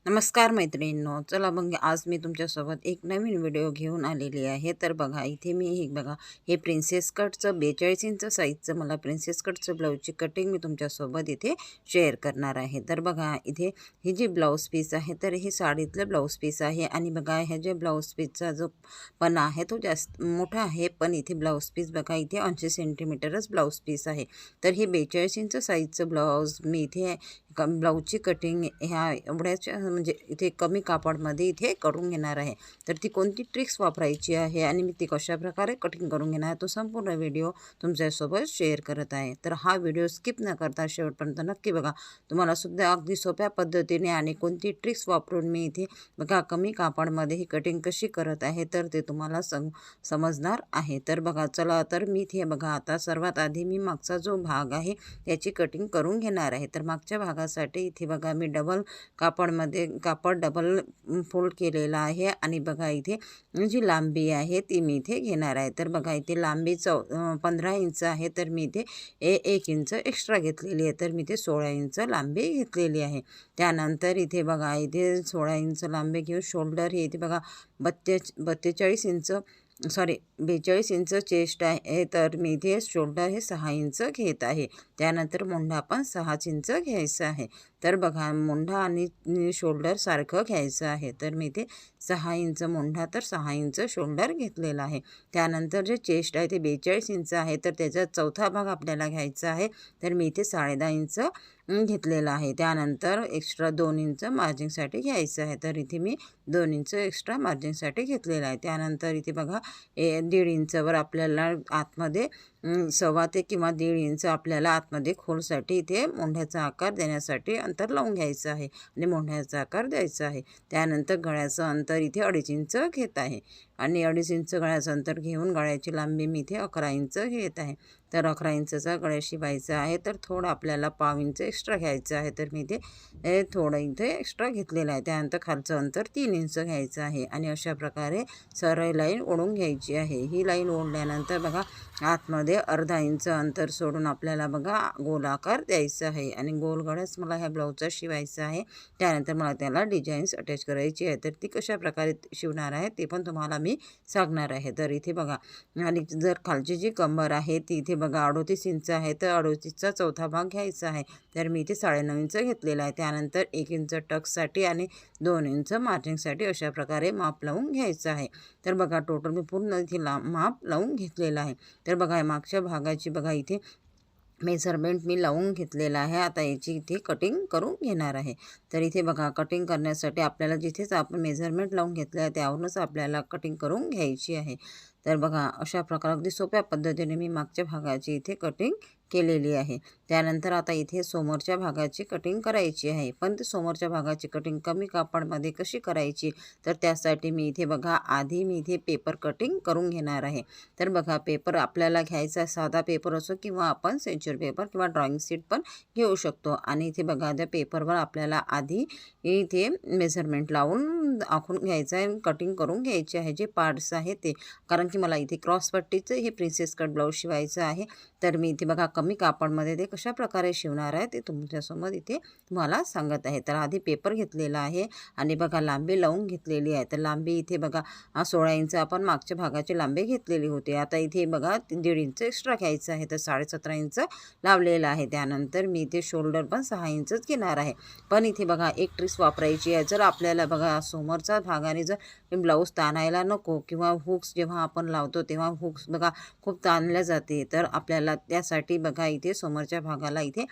नमस्कार मैत्रिणींनो, चला मग आज मी तुमच्यासोबत एक नवीन व्हिडिओ घेऊन आलेली आहे। तर बघा इथे मी हे प्रिन्सेस कटचं 42 इंच साईजचं मला प्रिन्सेस कटचं ब्लाऊजची कटिंग मी तुमच्यासोबत इथे शेअर करणार आहे। तर बघा इथे ही जी ब्लाऊज पीस आहे तर हे साडीतलं ब्लाऊज पीस आहे आणि बघा ह्या जे ब्लाऊज पीसचा जो पणा आहे तो जास्त मोठा आहे, पण इथे ब्लाऊज पीस बघा इथे 80 सेंटीमीटरच ब्लाऊज पीस आहे। तर हे 42 इंच साईजचं ब्लाऊज मी इथे ब्लाऊजची कटिंग ह्या एवढ्याच म्हणजे इथे कमी कापडमध्ये इथे करून घेणार आहे। तर ती कोणती ट्रिक्स वापरायची आहे आणि मी ती कशाप्रकारे कटिंग करून घेणार तो संपूर्ण व्हिडिओ तुमच्यासोबत शेअर करत आहे। तर हा व्हिडिओ स्किप न करता शेवटपर्यंत नक्की बघा। तुम्हाला सुद्धा अगदी सोप्या पद्धतीने आणि कोणती ट्रिक्स वापरून मी इथे बघा कमी कापडमध्ये ही कटिंग कशी करत आहे तर ते तुम्हाला समजणार आहे। तर बघा चला, तर मी इथे बघा आता सर्वात आधी मी मागचा जो भाग आहे त्याची कटिंग करून घेणार आहे। तर मागच्या भागासाठी इथे बघा मी कापड डबल फोल्ड केलेला आहे आणि बघा इथे जी लांबी आहे ती मी इथे घेणार आहे। तर बघा इथे लांबी 15 इंच आहे, तर मी इथे 1 इंच एक्स्ट्रा घेतलेली आहे, तर मी इथे 16 इंच लांबी घेतलेली आहे। त्यानंतर इथे बघा इथे 16 इंच लांबी घेऊन शोल्डर हे इथे बघा 42 इंच 42 इंच चेस्ट आहे, तर मी इथे शोल्डर हे 6 इंच घेत आहे। त्यानंतर मोंढा पण 6 इंच घ्यायचा आहे। तर बघा मोंढा आणि शोल्डर सारखं घ्यायचं आहे, तर मी इथे 6 इंच मोंढा तर 6 इंच शोल्डर घेतलेला आहे। त्यानंतर जे चेस्ट आहे ते 42 इंच आहे, तर त्याचा चौथा भाग आपल्याला घ्यायचा आहे, तर मी इथे 10.5 इंच घेतलेला आहे। त्यानंतर एक्स्ट्रा 2 इंच मार्जिनसाठी घ्यायचं आहे, तर इथे मी 2 इंच एक्स्ट्रा मार्जिनसाठी घेतलेला आहे। त्यानंतर इथे बघा 1.5 इंचवर आपल्याला आतमध्ये 1.25 ते किंवा 1.5 इंच आपल्याला आतमध्ये खोलसाठी इथे मोंढ्याचा आकार देण्यासाठी अंतर लावून घ्यायचं आहे आणि मोंढ्याचा आकार द्यायचा आहे। त्यानंतर गळ्याचं अंतर इथे 2.5 इंच घेत आहे आणि 2.5 इंच गळ्याचं अंतर घेऊन गळ्याची लांबी मी इथे 11 इंच घेत आहे। तर 11 इंचचा गळ्या शिवायचा आहे, तर थोडं आपल्याला पाव इंच एक्स्ट्रा घ्यायचं आहे, तर मी इथे थोडं इथे एक्स्ट्रा घेतलेलं आहे। त्यानंतर खालचं अंतर 3 इंच घ्यायचं आहे आणि अशा प्रकारे सरळ लाईन ओढून घ्यायची आहे। ही लाईन ओढल्यानंतर बघा आतमध्ये अर्धा इंच अंतर सोडून आपल्याला बघा गोल आकार द्यायचा आहे आणि गोल गळाच मला ह्या ब्लाऊजचा शिवायचा आहे। त्यानंतर मला त्याला डिझाईन्स अटॅच करायची आहे, तर ती कशा प्रकारे शिवणार आहे ते पण तुम्हाला मी सांगणार आहे। तर इथे बघा आणि जर खालची जी कंबर आहे ती इथे बघा 38 इंच आहे, तर 38चा चौथा भाग घ्यायचा आहे, तर मी इथे 9.5 इंच घेतलेला आहे। त्यानंतर 1 इंच टक्ससाठी आणि 2 इंच मार्जिनसाठी अशा प्रकारे माप लावून घ्यायचं आहे। तर बघा टोटल मी पूर्ण इथे माप लावून घेतलेलं आहे। तर बघा मागच्या भागाची बघा इथे मेजरमेंट मी लावून घेतलेला आहे। आता याची इथे कटिंग करून घेणार आहे। तर इथे बघा कटिंग करण्यासाठी आपल्याला जिथेच आपण मेजरमेंट लावून घेतलं आहे त्यावरूनच आपल्याला कटिंग करून घ्यायची आहे। तर बघा अशा प्रकारे अगदी सोप्या पद्धतीने मी मागच्या भागाची इथे कटिंग केलेली आहे। त्यानंतर आता इथे समोरच्या भागाची कटिंग करायची आहे, पण ते समोरच्या भागाची कटिंग कमी कापडमध्ये कशी करायची तर त्यासाठी मी इथे बघा आधी मी इथे पेपर कटिंग करून घेणार आहे। तर बघा पेपर आपल्याला घ्यायचा साधा पेपर असो किंवा आपण सेंचुरी पेपर किंवा ड्रॉइंग शीट पण घेऊ शकतो आणि इथे बघा त्या पेपरवर आपल्याला आधी इथे मेजरमेंट लावून आखून घ्यायचं आहे, कटिंग करून घ्यायचे आहे जे पार्ट्स आहे ते, कारण की मला इथे क्रॉस पट्टीचं हे प्रिन्सेस कट ब्लाऊज शिवायचं आहे। तर मी इथे बघा कमी कापडमध्ये ते कशा प्रकारे शिवणार आहे ते तुमच्यासमोर इथे तुम्हाला सांगत आहे। तर आधी पेपर घेतलेला आहे आणि बघा लांबी लावून घेतलेली आहे। तर लांबी इथे बघा 16 इंच आपण मागच्या भागाची लांबी घेतलेली होती, आता इथे बघा 1.5 इंच एक्स्ट्रा घ्यायचं आहे, तर 17.5 इंच लावलेलं आहे। त्यानंतर मी इथे शोल्डर पण 6 इंचच घेणार आहे। पण इथे बघा एक ट्रिक्स वापरायची आहे, जर आपल्याला बघा समोरचा भागाने जर ब्लाऊज ताणायला नको किंवा हुक्स जेव्हा आपण लावतो तेव्हा हुक्स बघा खूप ताणल्या जाते, तर आपल्याला त्यासाठी बघा इथे समोरच्या भागाला इथे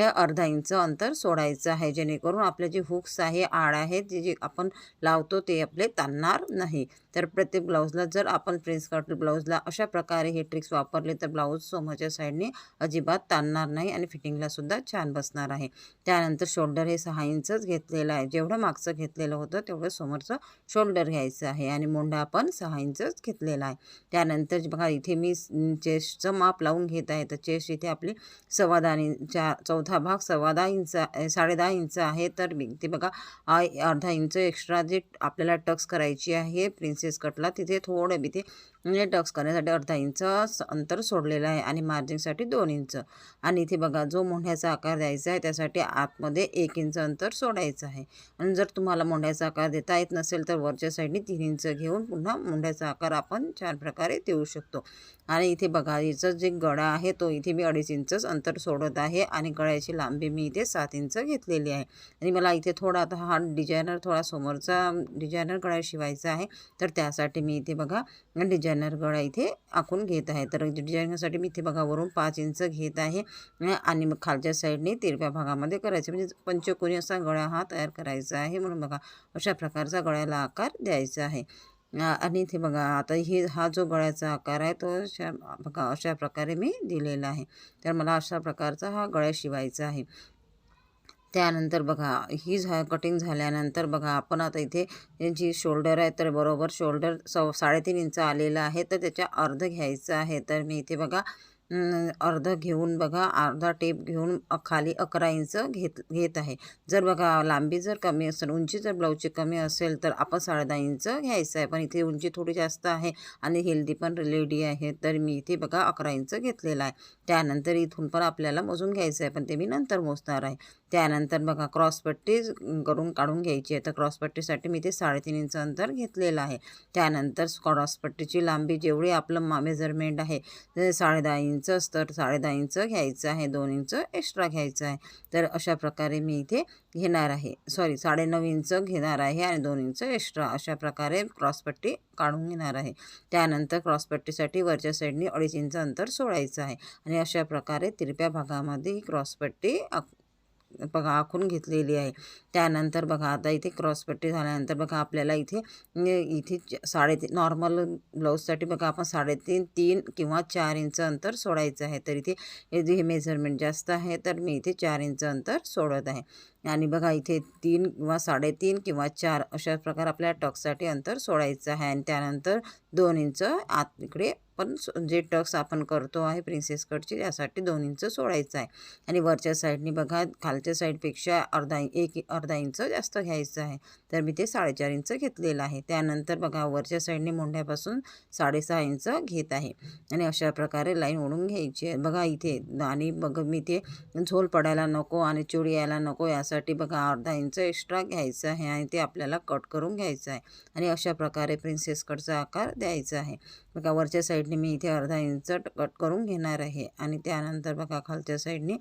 अर्धा इंच अंतर सोडायचं आहे, जेणेकरून आपले जे हुक्स आहे आड आहेत जे आपण लावतो ते आपले ताणणार नाही। तर प्रत्येक ब्लाऊजला जर आपण प्रिन्स कट ब्लाऊजला अशा प्रकारे हे ट्रिक्स वापरले तर ब्लाऊज समोरच्या साईडने अजिबात ताणणार नाही आणि फिटिंगला सुद्धा छान बसणार आहे। त्यानंतर शोल्डर हे 6 इंचच घेतलेलं आहे, जेवढं मागचं घेतलेलं होतं तेवढं समोरचं शोल्डर घ्यायचं आहे आणि मोंढा पण 6 इंचच घेतलेला आहे। त्यानंतर बघा इथे मी चेस्टचं माप लावून घेत आहे, तर चेस्ट इथे आपली 10.25 चौथा भाग 10.25 इंच 10.5 इंच आहे, तर ते बघा अर्धा इंच एक्स्ट्रा जे आपल्याला टक्स करायची आहे प्रिन्सेस कटला तिथे थोडं इथे म्हणजे टक्स करण्यासाठी अर्धा इंच अंतर सोडलेलं आहे आणि मार्जिनसाठी 2 इंच. आणि इथे बघा जो मोंढ्याचा आकार द्यायचा आहे त्यासाठी आतमध्ये 1 इंच अंतर सोडायचं आहे. आणि जर तुम्हाला मोंढ्याचा आकार देता येत नसेल तर वरच्या साईडने 3 इंच घेऊन पुन्हा मोंढ्याचा आकार आपण छान प्रकारे देऊ शकतो. आणि इथे बघा हिचं जे गळा आहे तो इथे मी 2.5 इंचच अंतर सोडत आहे आणि गळ्याची लांबी मी इथे 7 इंच घेतलेली आहे. आणि मला इथे थोडा आता हा डिझायनर थोडा समोरचा डिझायनर गळा शिवायचा आहे, तर त्यासाठी मी इथे बघा डिझायनर गळा इथे आखून घेत आहे. तर डिझायनरसाठी मी इथे बघा वरून 5 इंच घेत आहे आणि मग खालच्या साईडने तिरव्या भागामध्ये करायचे, म्हणजे पंचकोनी असा गळा हा तयार करायचा आहे. म्हणून बघा अशा प्रकारचा गळ्याला आकार द्यायचा आहे. आणि इथे बघा आता हा जो गळ्याचा आकार आहे तो बघा अशा प्रकारे मी दिलेला आहे. तर मला अशा प्रकारचा हा गळा शिवायचा आहे. त्यानंतर बघा ही कटिंग झाल्यानंतर बघा आपण आता इथे जी शोल्डर आहे तर बरोबर शोल्डर 3.5 इंच आलेलं आहे, तर त्याच्या अर्ध घ्यायचं आहे. तर मी इथे बघा अर्ध घेऊन बघा अर्धा टेप घेऊन खाली 11 इंच घेत आहे. जर बघा लांबी जर कमी असेल, उंची जर ब्लाऊजची कमी असेल तर आपण 10.5 इंच घ्यायचं आहे. पण इथे उंची थोडी जास्त आहे आणि हेल्दी पण लेडी आहे, तर मी इथे बघा 11 इंच घेतलेला आहे. त्यानंतर इथून पण आपल्याला मोजून घ्यायचं आहे, पण ते मी नंतर मोजणार आहे. त्यानंतर बघा क्रॉसपट्टी करून काढून घ्यायची आहे. तर क्रॉसपट्टीसाठी मी ते 3.5 इंच अंतर घेतलेलं आहे. त्यानंतर क्रॉसपट्टीची लांबी जेवढी आपलं मेजरमेंट आहे ते 10.5 इंच तर 10.5 इंच घ्यायचं आहे, 2 इंच एक्स्ट्रा घ्यायचं आहे. तर अशा प्रकारे मी इथे घेणार आहे, 9.5 इंच घेणार आहे आणि 2 इंच एक्स्ट्रा अशा प्रकारे क्रॉसपट्टी काढून घेणार आहे. त्यानंतर क्रॉसपट्टीसाठी वरच्या साईडने 2.5 इंच अंतर सोडायचं आहे आणि अशा प्रकारे तिरप्या भागामध्ये ही क्रॉसपट्टी बघा आखून घेतलेली आहे. त्यानंतर बघा आता इथे क्रॉसपट्टी झाल्यानंतर बघा आपल्याला इथे 3.5 नॉर्मल ब्लाऊजसाठी बघा आपण 3.5 3 किंवा 4 इंच अंतर सोडायचं आहे. तर इथे हे मेजरमेंट जास्त आहे तर मी इथे 4 इंच अंतर सोडत आहे. आणि बघा इथे 3 किंवा 3.5 किंवा 4 अशा प्रकारे आपल्या टक्ससाठी अंतर सोडायचं आहे. आणि त्यानंतर 2 इंच आत इकडे पण जे टक्स आपण करतो आहे प्रिन्सेस कटची त्यासाठी 2 इंच सोडायचं आहे. आणि वरच्या साईडने बघा खालच्या साईडपेक्षा अर्धा इंच जास्त घ्यायचं आहे. तर मी ते 4.5 इंच घेतलेलं आहे. त्यानंतर बघा वरच्या साईडने मोंढ्यापासून 6.5 इंच घेत आहे आणि अशा प्रकारे लाईन ओढून घ्यायची आहे बघा इथे. आणि बघ मी ते झोल पडायला नको आणि चुडी यायला नको यासाठी बघा अर्धा इंच एक्स्ट्रा घ्यायचं आहे आणि ते आपल्याला कट करून घ्यायचं आहे. आणि अशा प्रकारे प्रिन्सेस कटचा आकार द्यायचा आहे. बघा वरच्या साईडने मी इथे अर्धा इंच कट करून घेणार आहे आणि त्यानंतर बघा खालच्या साईडने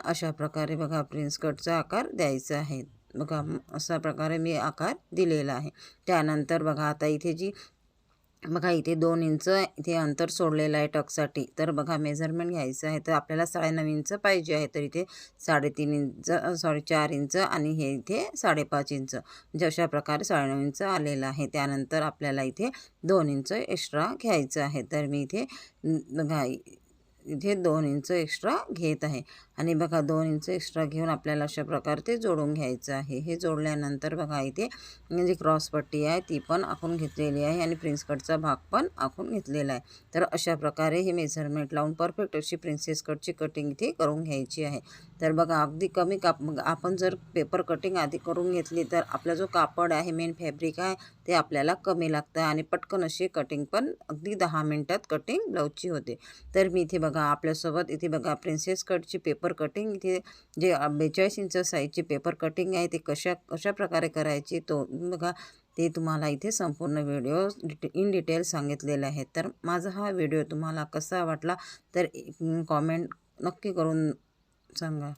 अशा प्रकारे बघा प्रिन्स कटचा आकार द्यायचा आहे. बघा अशा प्रकारे मी आकार दिलेला आहे. त्यानंतर बघा आता इथे बघा इथे 2 इंच इथे अंतर सोडलेलं आहे टक्ससाठी. तर बघा मेजरमेंट घ्यायचं आहे, तर आपल्याला 9.5 इंच पाहिजे आहे. तर इथे 3.5 इंच 4 इंच आणि हे इथे 5.5 इंच म्हणजे अशा प्रकारे 9.5 इंच आलेलं आहे. त्यानंतर आपल्याला इथे 2 इंच एक्स्ट्रा घ्यायचं आहे. तर मी इथे बघा इथे 2 इंच एक्स्ट्रा घेत आहे आणि बघा 2 इंच एक्स्ट्रा घेऊन आपल्याला अशा प्रकारे ते जोडून घ्यायचं आहे. हे जोडल्यानंतर बघा इथे जी क्रॉसपट्टी आहे ती पण आखून घेतलेली आहे आणि प्रिन्स कटचा भाग पण आखून घेतलेला आहे. तर अशा प्रकारे हे मेजरमेंट लावून परफेक्ट अशी प्रिन्सेस कटची कटिंग इथे करून घ्यायची आहे. तर बघा अगदी कमी आपण जर पेपर कटिंग आधी करून घेतली तर आपला जो कापड आहे मेन फॅब्रिक आहे ते आपल्याला कमी लागतं आणि पटकन अशी कटिंग पण अगदी 10 मिनिटात कटिंग ब्लाऊजची होते. तर मी इथे बघा आपल्यासोबत इथे बघा प्रिन्सेस कटची पेपर कटिंग इथे जे 42 इंच साईजची पेपर कटिंग आहे ते कशा प्रकारे करायची तो बघा ते तुम्हाला इथे संपूर्ण व्हिडिओ इन डिटेल सांगितलेले आहे. तर माझा हा व्हिडिओ तुम्हाला कसा वाटला तर कॉमेंट नक्की करून सांगा.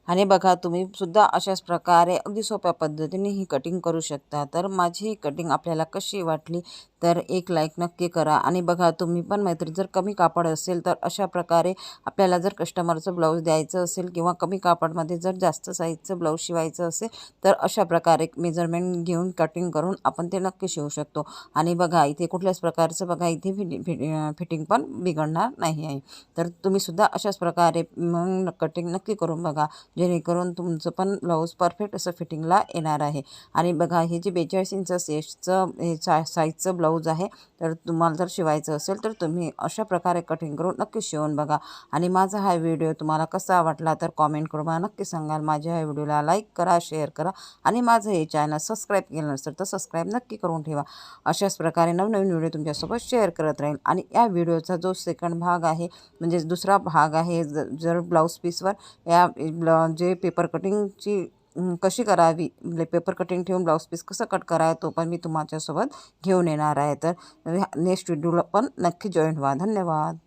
आणि बघा तुम्ही सुद्धा अशाच प्रकारे अगदी सोप्या पद्धतीने ही कटिंग करू शकता. तर माझी ही कटिंग आपल्याला कशी वाटली तर एक लाईक नक्की करा. आणि बघा तुम्ही पण मैत्रीण जर कमी कापड असेल तर अशा प्रकारे आपल्याला जर कस्टमरचं ब्लाऊज द्यायचं असेल किंवा कमी कापडमध्ये जर जास्त साईजचं ब्लाऊज शिवायचं असेल तर अशा प्रकारे मेजरमेंट घेऊन कटिंग करून आपण ते नक्की शिवू शकतो. आणि बघा इथे कुठल्याच प्रकारचं बघा इथे फिटिंग पण बिघडणार नाही आहे. तर तुम्ही सुद्धा अशाच प्रकारे कटिंग नक्की करून बघा. जेणेकरून तुमचं पण ब्लाऊज परफेक्ट असं फिटिंगला येणार आहे। आणि बघा हे जे 42 इंच सेटचं हे साईजचं ब्लाऊज आहे, तर तुम्हाला जर शिवायचं असेल तर तुम्ही अशा प्रकारे कटिंग करून नक्की शिवून बघा। आणि माझा हा व्हिडिओ तुम्हाला कसा वाटला तर कॉमेंट करून मला नक्की सांगाल। माझ्या ह्या व्हिडिओला लाईक करा, शेअर करा आणि माझं हे चॅनल सबस्क्राईब केलं नसेल तर सबस्क्राईब नक्की करून ठेवा। अशाच प्रकारे नवनवीन व्हिडिओ तुमच्यासोबत शेअर करत राहील। आणि या व्हिडिओचा जो सेकंड भाग आहे म्हणजे दुसरा भाग आहे, जर ब्लाऊज पीसवर जे पेपर कटिंगची कशी करावी, पेपर कटिंग ठेवून ब्लाऊज पीस कसं कट करावं तो पण मी तुमच्यासोबत घेऊन येणार आहे। तर नेक्स्ट व्हिडिओला पण नक्की जॉईन व्हा। धन्यवाद।